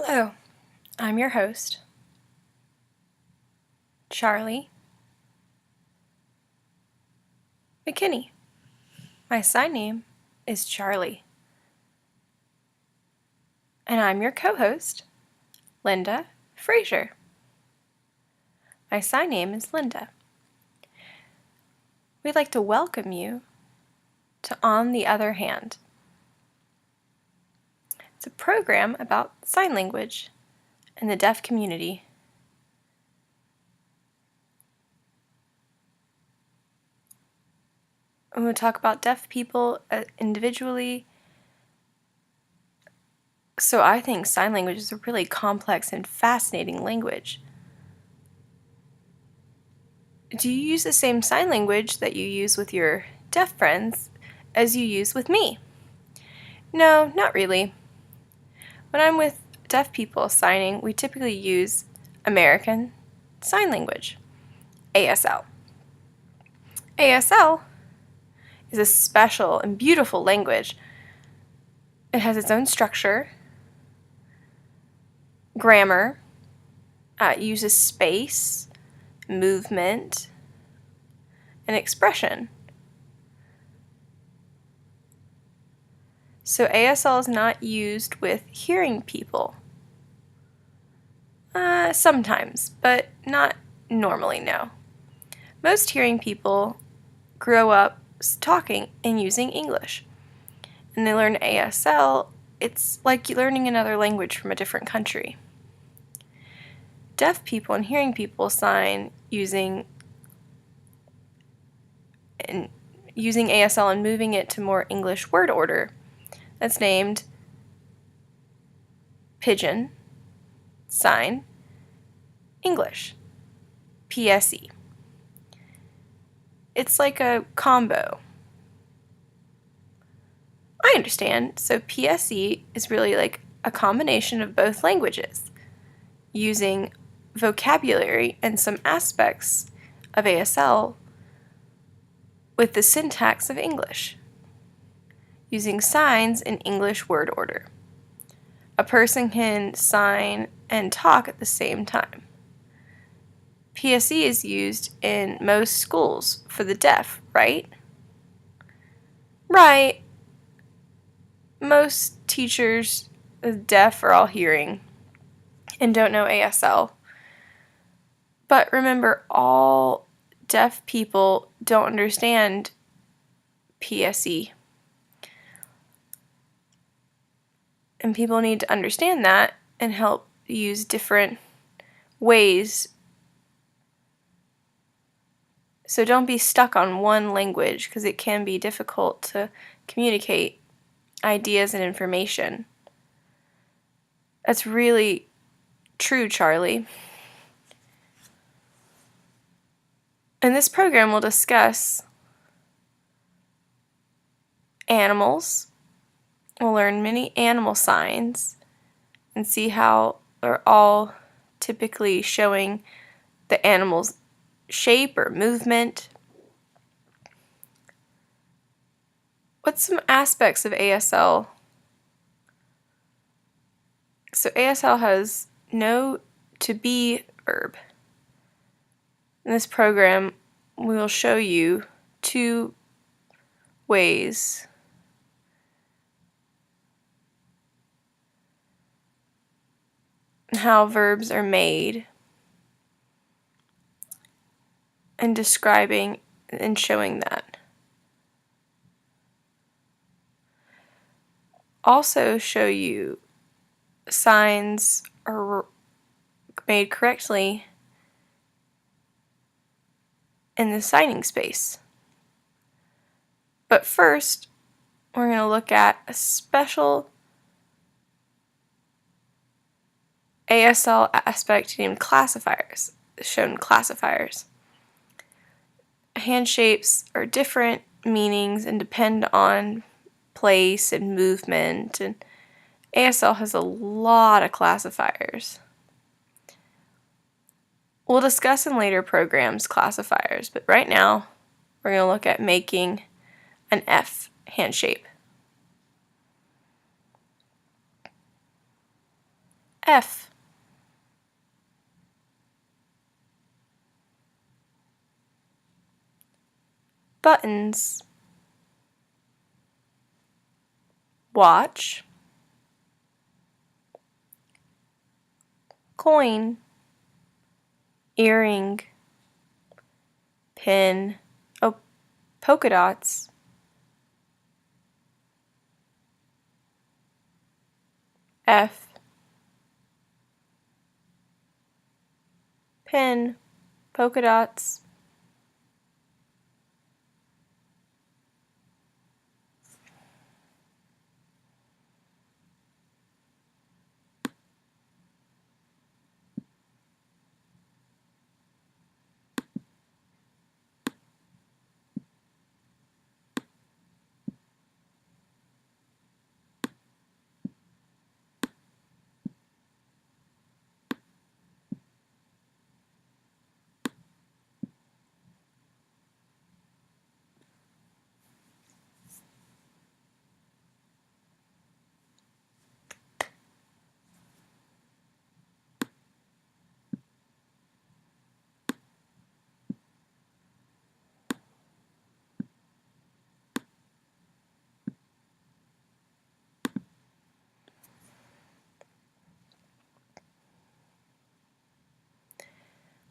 Hello, I'm your host, Charlie McKinney. My sign name is Charlie. And I'm your co-host, Linda Frazier. My sign name is Linda. We'd like to welcome you to On the Other Hand. It's a program about sign language and the deaf community. And we'll talk about deaf people individually. So I think sign language is a really complex and fascinating language. Do you use the same sign language that you use with your deaf friends as you use with me? No, not really. When I'm with deaf people signing, we typically use American Sign Language, ASL. ASL is a special and beautiful language. It has its own structure, grammar, it uses space, movement, and expression. So ASL is not used with hearing people. Sometimes, but not normally, no. Most hearing people grow up talking and using English. And they learn ASL, it's like learning another language from a different country. Deaf people and hearing people sign using ASL and moving it to more English word order. That's named Pidgin Sign English, PSE. It's like a combo. I understand. So PSE is really like a combination of both languages, using vocabulary and some aspects of ASL with the syntax of English, using signs in English word order. A person can sign and talk at the same time. PSE is used in most schools for the deaf, right? Right. Most teachers, deaf or all hearing, and don't know ASL. But remember, all deaf people don't understand PSE. And people need to understand that and help use different ways. So don't be stuck on one language, because it can be difficult to communicate ideas and information. That's really true, Charlie. In this program, we'll discuss animals. We'll learn many animal signs and see how they're all typically showing the animal's shape or movement. What's some aspects of ASL? So ASL has no to be verb. In this program, we will show you two ways how verbs are made, and describing and showing that. Also show you signs are made correctly in the signing space. But first, we're going to look at a special ASL aspect named classifiers, shown classifiers. Hand shapes are different meanings and depend on place and movement, and ASL has a lot of classifiers. We'll discuss in later programs classifiers, but right now we're going to look at making an F hand shape. F. Buttons. Watch. Coin. Earring. Pin. Oh, polka dots. F. Pin. Polka dots.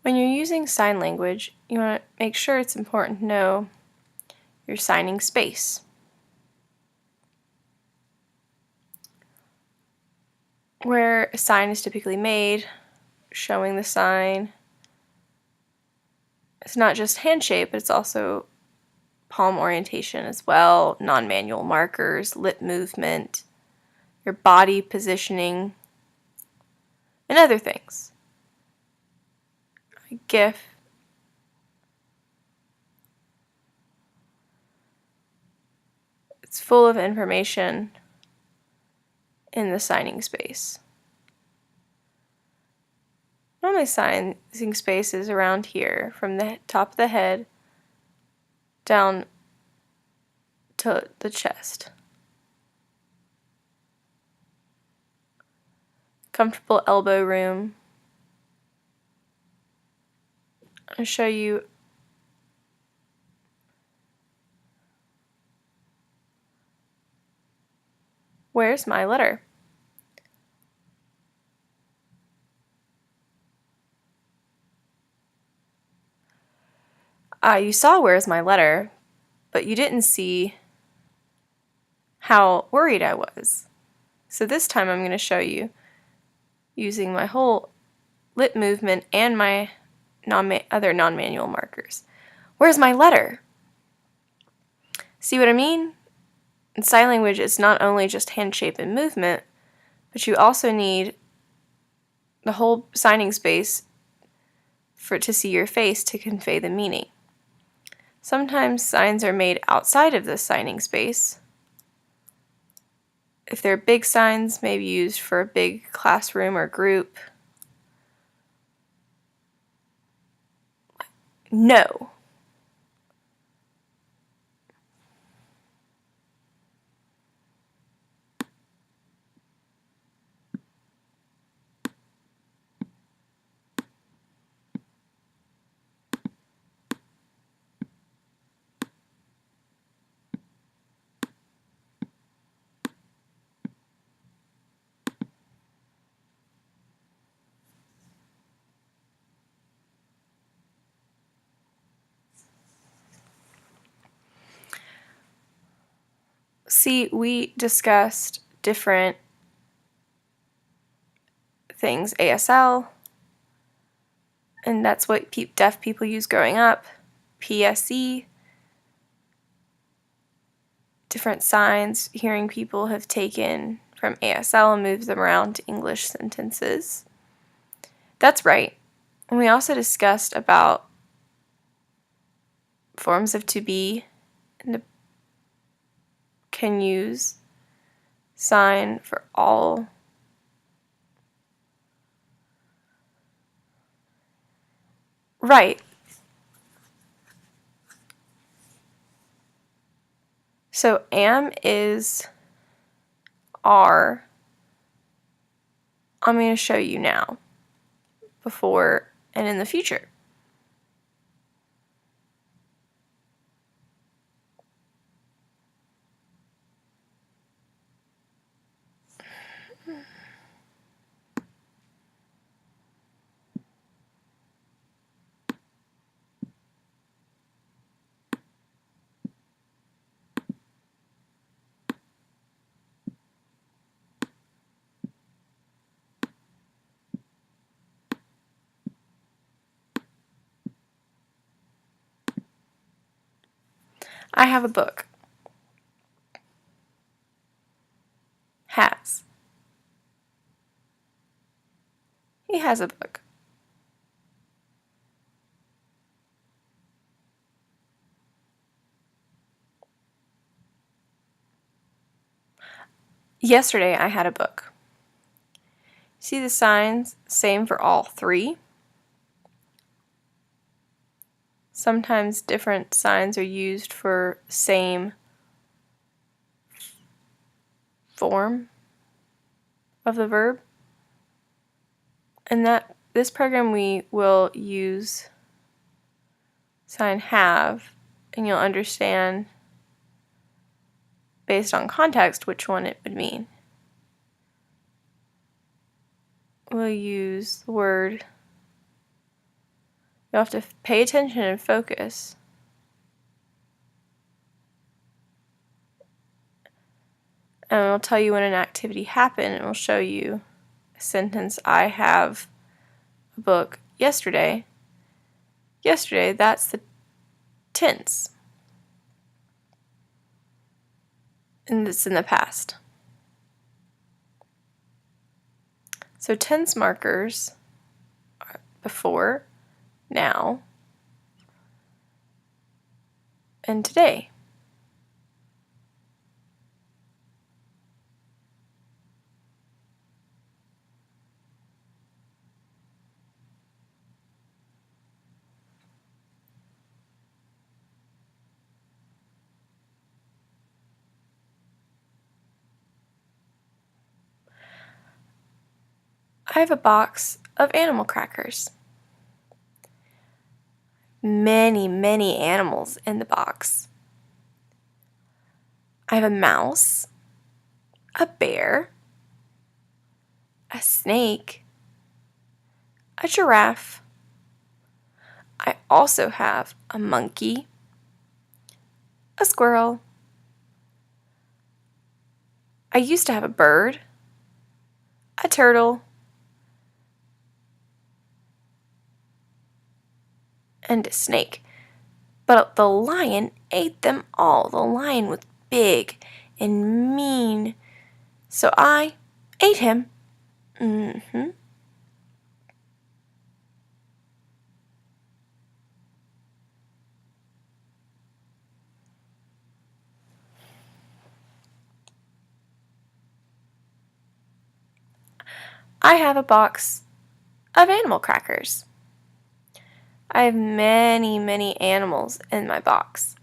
When you're using sign language, you want to make sure it's important to know your signing space. Where a sign is typically made, showing the sign. It's not just hand shape, but it's also palm orientation as well, non-manual markers, lip movement, your body positioning, and other things. A GIF. It's full of information in the signing space. Normally signing space is around here, from the top of the head down to the chest. Comfortable elbow room. I'll show you where's my letter. You saw where's my letter, but you didn't see how worried I was. So this time I'm going to show you using my whole lip movement and my other non-manual markers. Where's my letter? See what I mean? In sign language, it's not only just hand shape and movement, but you also need the whole signing space to see your face to convey the meaning. Sometimes signs are made outside of the signing space. If they're big signs, maybe used for a big classroom or group. No. See, we discussed different things, ASL, and that's what deaf people use growing up, PSE, different signs hearing people have taken from ASL and moved them around to English sentences. That's right. And we also discussed about forms of to be and can use sign for all. Right. So am is are I'm going to show you now, before and in the future. I have a book. Has. He has a book. Yesterday I had a book. See the signs? Same for all three. Sometimes different signs are used for same form of the verb. And this program we will use sign have, and you'll understand based on context which one it would mean. We'll use the word. You'll have to pay attention and focus. And it'll tell you when an activity happened, and it'll show you a sentence. I have a book yesterday. Yesterday, that's the tense. And it's in the past. So tense markers are before, now, and today. I have a box of animal crackers. Many, many animals in the box. I have a mouse, a bear, a snake, a giraffe. I also have a monkey, a squirrel. I used to have a bird, a turtle, and a snake. But the lion ate them all. The lion was big and mean, so I ate him. I have a box of animal crackers. I have many, many animals in my box.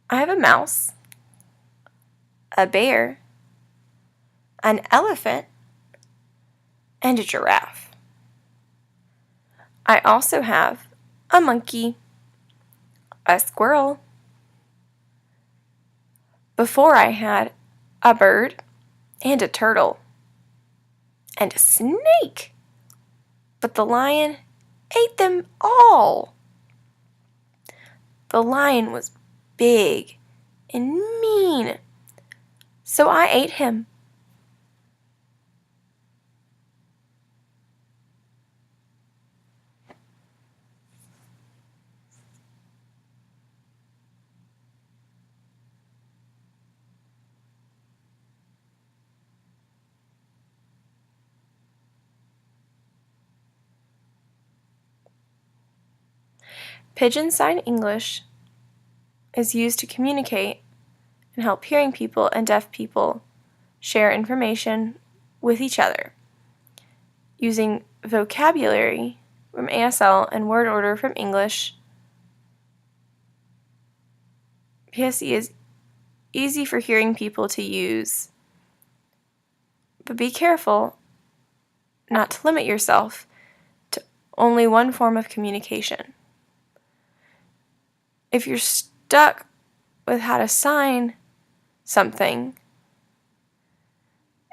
I have a mouse, a bear, an elephant, and a giraffe. I also have a monkey, a squirrel. Before I had a bird and a turtle and a snake, but the lion ate them all. The lion was big and mean, so I ate him. Pigeon Sign English is used to communicate and help hearing people and deaf people share information with each other. Using vocabulary from ASL and word order from English, PSE is easy for hearing people to use But be careful not to limit yourself to only one form of communication. If you're stuck with how to sign something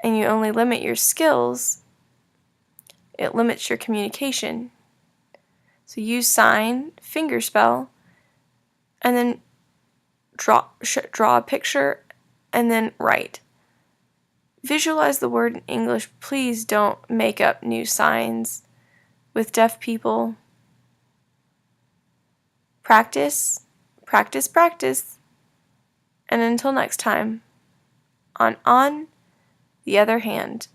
and you only limit your skills, it limits your communication. So use sign, fingerspell, and then draw a picture and then write. Visualize the word in English. Please don't make up new signs with deaf people. Practice, practice, practice. And until next time, on the other hand.